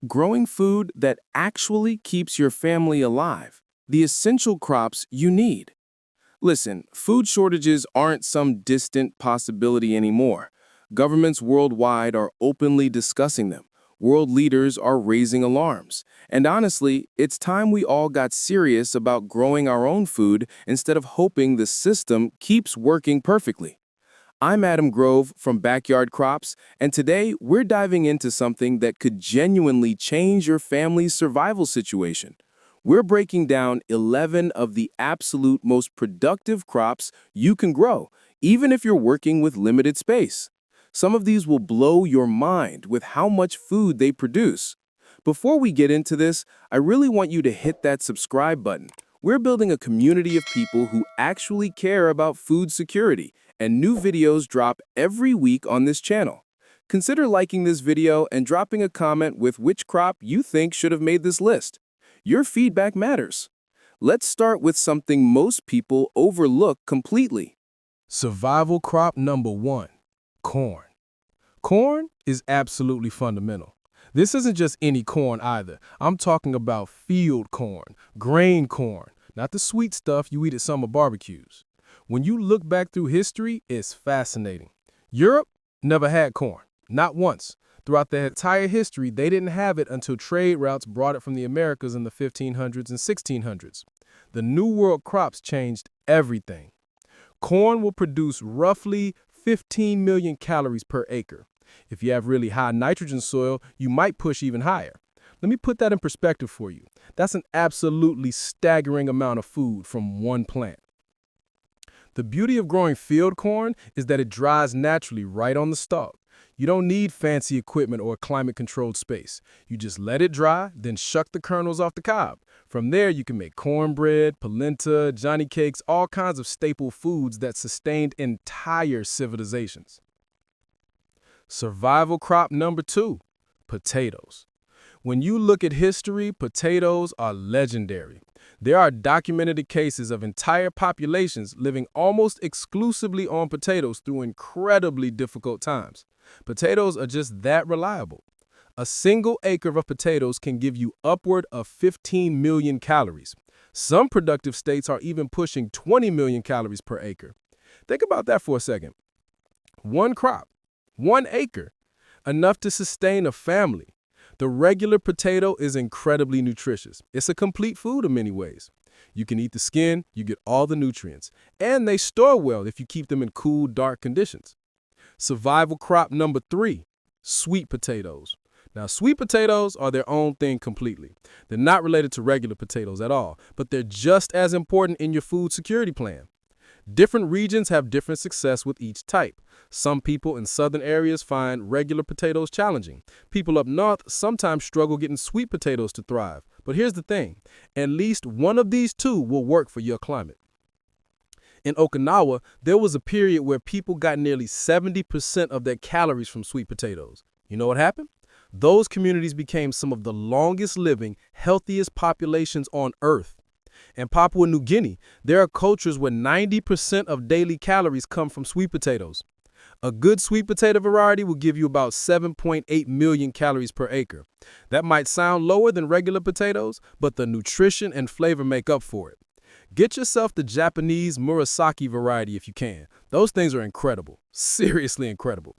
growing food that actually keeps your family alive, the essential crops you need. Listen, food shortages aren't some distant possibility anymore. Governments worldwide are openly discussing them. World leaders are raising alarms. And honestly, it's time we all got serious about growing our own food instead of hoping the system keeps working perfectly. I'm Adam Grove from Backyard Crops, and today we're diving into something that could genuinely change your family's survival situation. We're breaking down 11 of the absolute most productive crops you can grow, even if you're working with limited space. Some of these will blow your mind with how much food they produce. Before we get into this, I really want you to hit that subscribe button. We're building a community of people who actually care about food security, and new videos drop every week on this channel. Consider liking this video and dropping a comment with which crop you think should have made this list. Your feedback matters. Let's start with something most people overlook completely. Survival crop number 1, corn. Corn is absolutely fundamental. This isn't just any corn either. I'm talking about field corn, grain corn, not the sweet stuff you eat at summer barbecues. When you look back through history, it's fascinating. Europe never had corn, not once. Throughout their entire history, they didn't have it until trade routes brought it from the Americas in the 1500s and 1600s. The New World crops changed everything. Corn will produce roughly 15 million calories per acre. If you have really high nitrogen soil, you might push even higher. Let me put that in perspective for you. That's an absolutely staggering amount of food from one plant. The beauty of growing field corn is that it dries naturally right on the stalk. You don't need fancy equipment or a climate-controlled space. You just let it dry, then shuck the kernels off the cob. From there, you can make cornbread, polenta, johnny cakes, all kinds of staple foods that sustained entire civilizations. Survival crop number 2, potatoes. When you look at history, potatoes are legendary. There are documented cases of entire populations living almost exclusively on potatoes through incredibly difficult times. Potatoes are just that reliable. A single acre of potatoes can give you upward of 15 million calories. Some productive states are even pushing 20 million calories per acre. Think about that for a second. One crop, 1 acre, enough to sustain a family. The regular potato is incredibly nutritious. It's a complete food in many ways. You can eat the skin, you get all the nutrients, and they store well if you keep them in cool, dark conditions. Survival crop number 3, sweet potatoes. Now, sweet potatoes are their own thing completely. They're not related to regular potatoes at all, but they're just as important in your food security plan. Different regions have different success with each type. Some people in southern areas find regular potatoes challenging. People up north sometimes struggle getting sweet potatoes to thrive. But here's the thing, at least one of these two will work for your climate. In Okinawa, there was a period where people got nearly 70% of their calories from sweet potatoes. You know what happened? Those communities became some of the longest living, healthiest populations on Earth. In Papua New Guinea, there are cultures where 90% of daily calories come from sweet potatoes. A good sweet potato variety will give you about 7.8 million calories per acre. That might sound lower than regular potatoes, but the nutrition and flavor make up for it. Get yourself the Japanese Murasaki variety if you can. Those things are incredible, seriously incredible.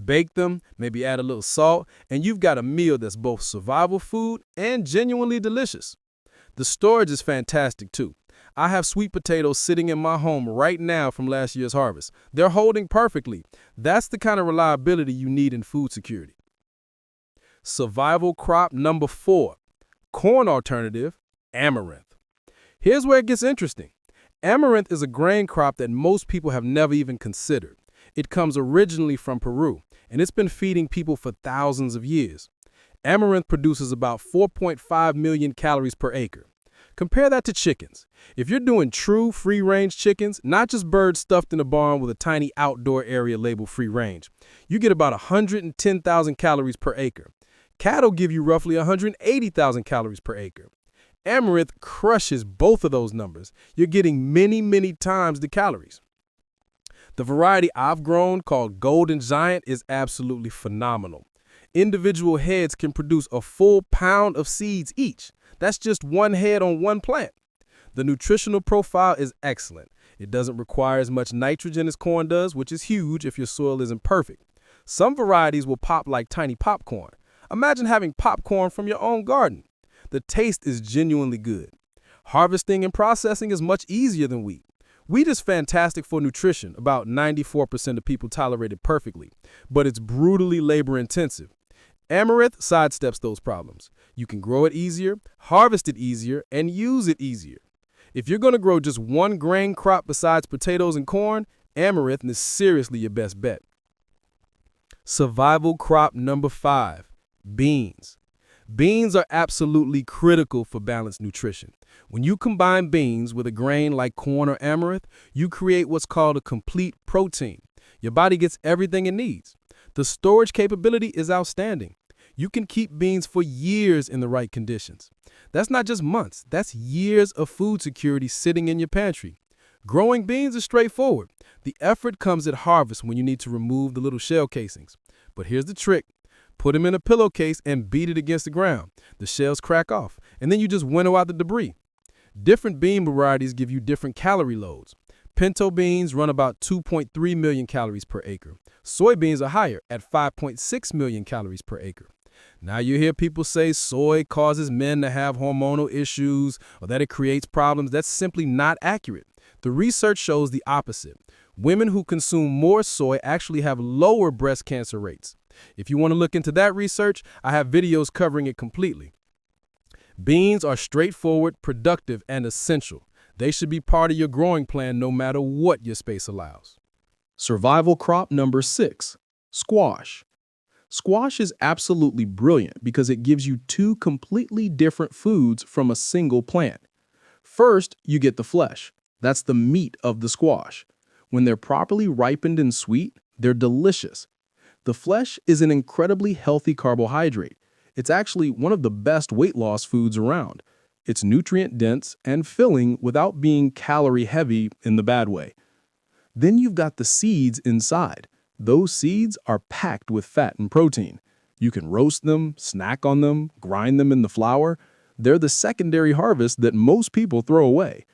Bake them, maybe add a little salt, and you've got a meal that's both survival food and genuinely delicious. The storage is fantastic too. I have sweet potatoes sitting in my home right now from last year's harvest. They're holding perfectly. That's the kind of reliability you need in food security. Survival crop number 4, corn alternative, amaranth. Here's where it gets interesting. Amaranth is a grain crop that most people have never even considered. It comes originally from Peru, and it's been feeding people for thousands of years. Amaranth produces about 4.5 million calories per acre. Compare that to chickens. If you're doing true free-range chickens, not just birds stuffed in a barn with a tiny outdoor area labeled free range, you get about 110,000 calories per acre. Cattle give you roughly 180,000 calories per acre. Amaranth crushes both of those numbers. You're getting many, many times the calories. The variety I've grown, called Golden Giant, is absolutely phenomenal. Individual heads can produce a full pound of seeds each. That's just one head on one plant. The nutritional profile is excellent. It doesn't require as much nitrogen as corn does, which is huge if your soil isn't perfect. Some varieties will pop like tiny popcorn. Imagine having popcorn from your own garden. The taste is genuinely good. Harvesting and processing is much easier than wheat. Wheat is fantastic for nutrition. About 94% of people tolerate it perfectly, but it's brutally labor-intensive. Amaranth sidesteps those problems. You can grow it easier, harvest it easier, and use it easier. If you're going to grow just one grain crop besides potatoes and corn, Amaranth is seriously your best bet. Survival crop number 5, beans. Beans are absolutely critical for balanced nutrition. When you combine beans with a grain like corn or amaranth, you create what's called a complete protein. Your body gets everything it needs. The storage capability is outstanding. You can keep beans for years in the right conditions. That's not just months, that's years of food security sitting in your pantry. Growing beans is straightforward. The effort comes at harvest when you need to remove the little shell casings. But here's the trick. Put them in a pillowcase and beat it against the ground. The shells crack off, and then you just winnow out the debris. Different bean varieties give you different calorie loads. Pinto beans run about 2.3 million calories per acre. Soybeans are higher at 5.6 million calories per acre. Now you hear people say soy causes men to have hormonal issues or that it creates problems. That's simply not accurate. The research shows the opposite. Women who consume more soy actually have lower breast cancer rates. If you want to look into that research, I have videos covering it completely. Beans are straightforward, productive, and essential. They should be part of your growing plan no matter what your space allows. Survival crop number 6, squash. Squash is absolutely brilliant because it gives you 2 completely different foods from a single plant. First, you get the flesh. That's the meat of the squash. When they're properly ripened and sweet, they're delicious. The flesh is an incredibly healthy carbohydrate. It's actually one of the best weight loss foods around. It's nutrient-dense and filling without being calorie-heavy in the bad way. Then you've got the seeds inside. Those seeds are packed with fat and protein. You can roast them, snack on them, grind them in the flour. They're the secondary harvest that most people throw away.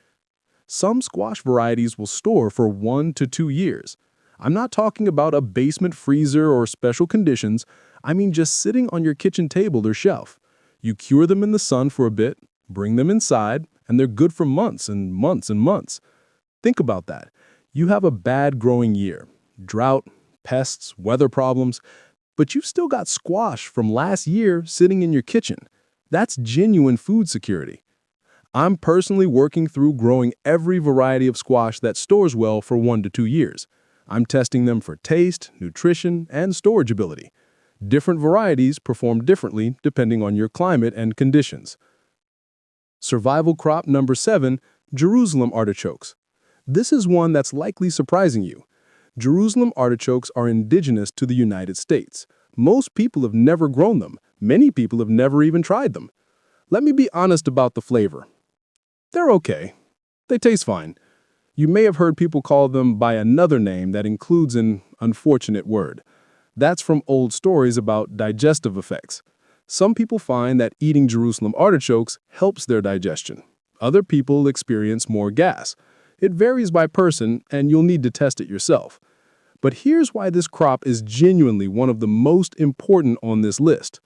Some squash varieties will store for 1 to 2 years. I'm not talking about a basement freezer or special conditions. I mean just sitting on your kitchen table or shelf. You cure them in the sun for a bit, bring them inside, and they're good for months and months and months. Think about that. You have a bad growing year, drought, pests, weather problems, but you've still got squash from last year sitting in your kitchen. That's genuine food security. I'm personally working through growing every variety of squash that stores well for 1 to 2 years. I'm testing them for taste, nutrition, and storage ability. Different varieties perform differently depending on your climate and conditions. Survival crop number 7, Jerusalem artichokes. This is one that's likely surprising you. Jerusalem artichokes are indigenous to the United States. Most people have never grown them. Many people have never even tried them. Let me be honest about the flavor. They're okay. They taste fine. You may have heard people call them by another name that includes an unfortunate word. That's from old stories about digestive effects. Some people find that eating Jerusalem artichokes helps their digestion. Other people experience more gas. It varies by person, and you'll need to test it yourself. But here's why this crop is genuinely one of the most important on this list.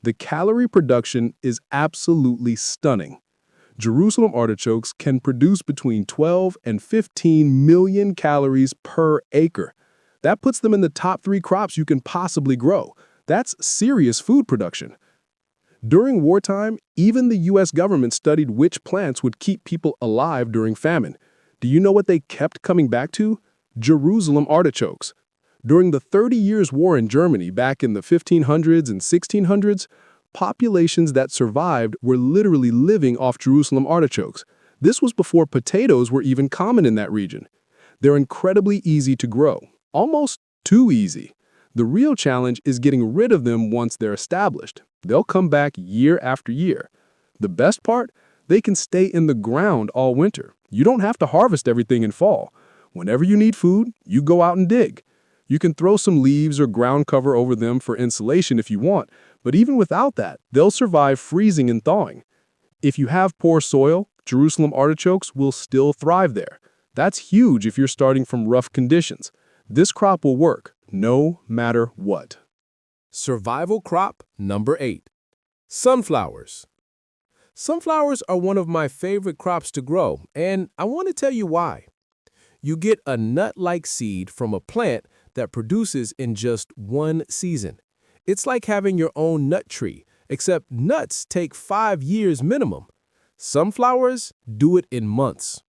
The calorie production is absolutely stunning. Jerusalem artichokes can produce between 12 and 15 million calories per acre. That puts them in the top 3 crops you can possibly grow. That's serious food production. During wartime, even the US government studied which plants would keep people alive during famine. Do you know what they kept coming back to? Jerusalem artichokes. During the 30 Years' War in Germany back in the 1500s and 1600s, populations that survived were literally living off Jerusalem artichokes. This was before potatoes were even common in that region. They're incredibly easy to grow, almost too easy. The real challenge is getting rid of them once they're established. They'll come back year after year. The best part? They can stay in the ground all winter. You don't have to harvest everything in fall. Whenever you need food, you go out and dig. You can throw some leaves or ground cover over them for insulation if you want, but even without that, they'll survive freezing and thawing. If you have poor soil, Jerusalem artichokes will still thrive there. That's huge if you're starting from rough conditions. This crop will work, no matter what. Survival crop number 8. Sunflowers. Sunflowers are one of my favorite crops to grow, and I want to tell you why. You get a nut-like seed from a plant that produces in just one season. It's like having your own nut tree, except nuts take 5 years minimum. Sunflowers do it in months.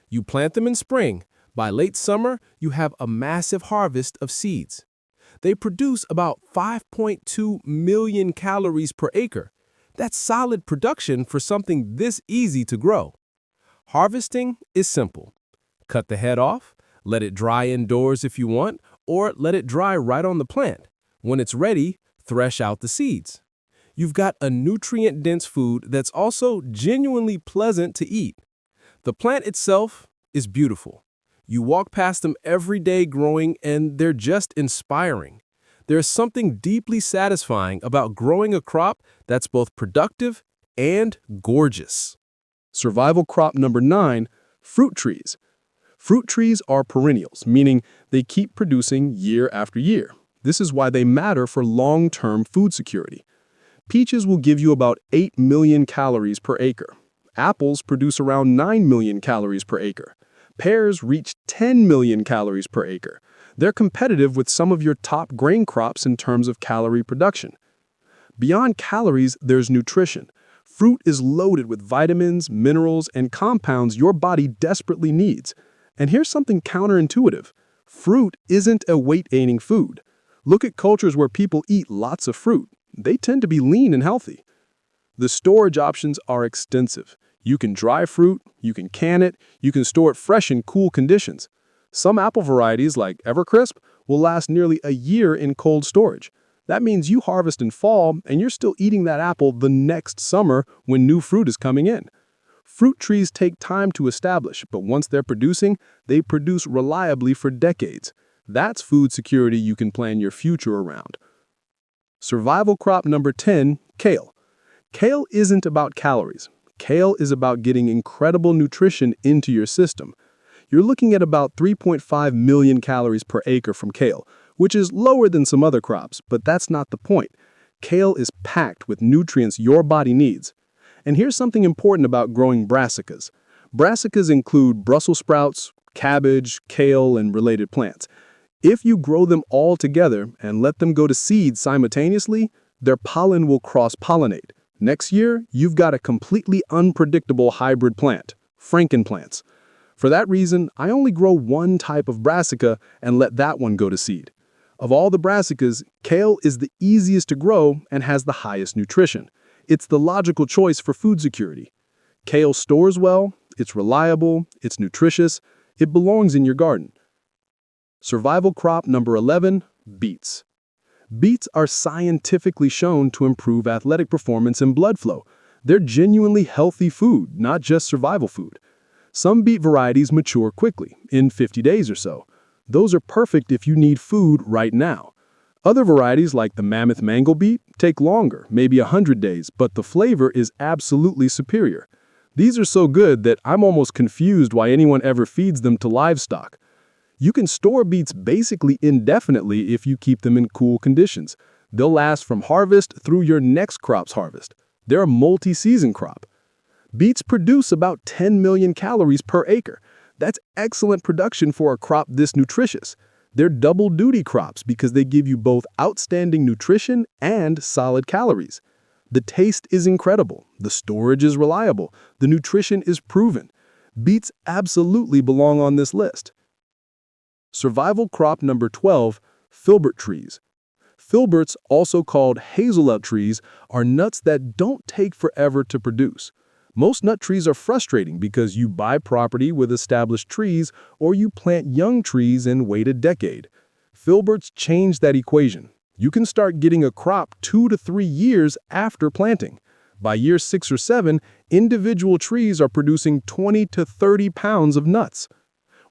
You plant them in spring. By late summer, you have a massive harvest of seeds. They produce about 5.2 million calories per acre. That's solid production for something this easy to grow. Harvesting is simple. Cut the head off, let it dry indoors if you want, or let it dry right on the plant. When it's ready, thresh out the seeds. You've got a nutrient-dense food that's also genuinely pleasant to eat. The plant itself is beautiful. You walk past them every day growing, and they're just inspiring. There's something deeply satisfying about growing a crop that's both productive and gorgeous. Survival crop number 9, fruit trees. Fruit trees are perennials, meaning they keep producing year after year. This is why they matter for long-term food security. Peaches will give you about 8 million calories per acre. Apples produce around 9 million calories per acre. Pears reach 10 million calories per acre. They're competitive with some of your top grain crops in terms of calorie production. Beyond calories, there's nutrition. Fruit is loaded with vitamins, minerals, and compounds your body desperately needs. And here's something counterintuitive. Fruit isn't a weight-gaining food. Look at cultures where people eat lots of fruit. They tend to be lean and healthy. The storage options are extensive. You can dry fruit, you can can it, you can store it fresh in cool conditions. Some apple varieties, like Evercrisp, will last nearly a year in cold storage. That means you harvest in fall and you're still eating that apple the next summer when new fruit is coming in. Fruit trees take time to establish, but once they're producing, they produce reliably for decades. That's food security you can plan your future around. Survival crop number 10, kale. Kale isn't about calories. Kale is about getting incredible nutrition into your system. You're looking at about 3.5 million calories per acre from kale, which is lower than some other crops, but that's not the point. Kale is packed with nutrients your body needs. And here's something important about growing brassicas. Brassicas include Brussels sprouts, cabbage, kale, and related plants. If you grow them all together and let them go to seed simultaneously, their pollen will cross-pollinate. Next year, you've got a completely unpredictable hybrid plant, frankenplants. For that reason, I only grow one type of brassica and let that one go to seed. Of all the brassicas, kale is the easiest to grow and has the highest nutrition. It's the logical choice for food security. Kale stores well, it's reliable, it's nutritious, it belongs in your garden. Survival crop number 11, beets. Beets are scientifically shown to improve athletic performance and blood flow. They're genuinely healthy food, not just survival food. Some beet varieties mature quickly, in 50 days or so. Those are perfect if you need food right now. Other varieties like the mammoth mango beet take longer, maybe 100 days, but the flavor is absolutely superior. These are so good that I'm almost confused why anyone ever feeds them to livestock. You can store beets basically indefinitely if you keep them in cool conditions. They'll last from harvest through your next crop's harvest. They're a multi-season crop. Beets produce about 10 million calories per acre. That's excellent production for a crop this nutritious. They're double-duty crops because they give you both outstanding nutrition and solid calories. The taste is incredible. The storage is reliable. The nutrition is proven. Beets absolutely belong on this list. Survival crop number 12, filbert trees. Filberts, also called hazelnut trees, are nuts that don't take forever to produce. Most nut trees are frustrating because you buy property with established trees or you plant young trees and wait a decade. Filberts change that equation. You can start getting a crop 2 to 3 years after planting. By year 6 or 7, individual trees are producing 20 to 30 pounds of nuts.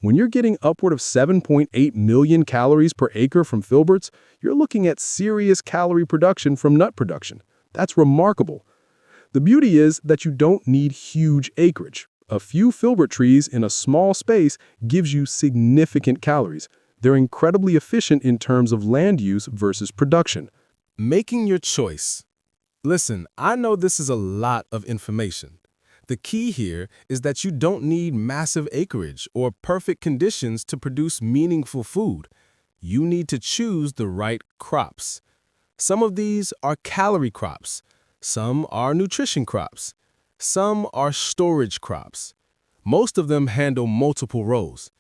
When you're getting upward of 7.8 million calories per acre from filberts, you're looking at serious calorie production from nut production. That's remarkable. The beauty is that you don't need huge acreage. A few filbert trees in a small space gives you significant calories. They're incredibly efficient in terms of land use versus production. Making your choice. Listen, I know this is a lot of information. The key here is that you don't need massive acreage or perfect conditions to produce meaningful food. You need to choose the right crops. Some of these are calorie crops. Some are nutrition crops. Some are storage crops. Most of them handle multiple roles.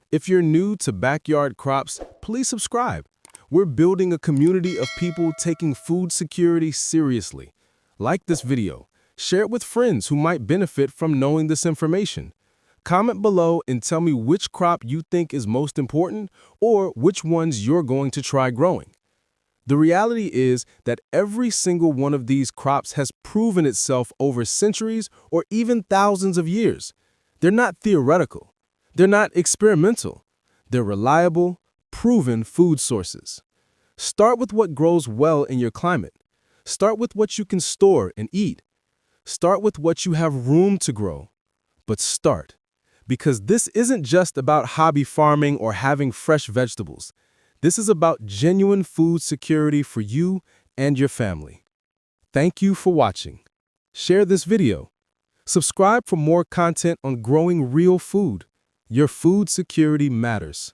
If you're new to backyard crops, please subscribe. We're building a community of people taking food security seriously. Like this video. Share it with friends who might benefit from knowing this information. Comment below and tell me which crop you think is most important or which ones you're going to try growing. The reality is that every single one of these crops has proven itself over centuries or even thousands of years. They're not theoretical. They're not experimental. They're reliable, proven food sources. Start with what grows well in your climate. Start with what you can store and eat. Start with what you have room to grow. But start, because this isn't just about hobby farming or having fresh vegetables. This is about genuine food security for you and your family. Thank you for watching. Share this video. Subscribe for more content on growing real food. Your food security matters.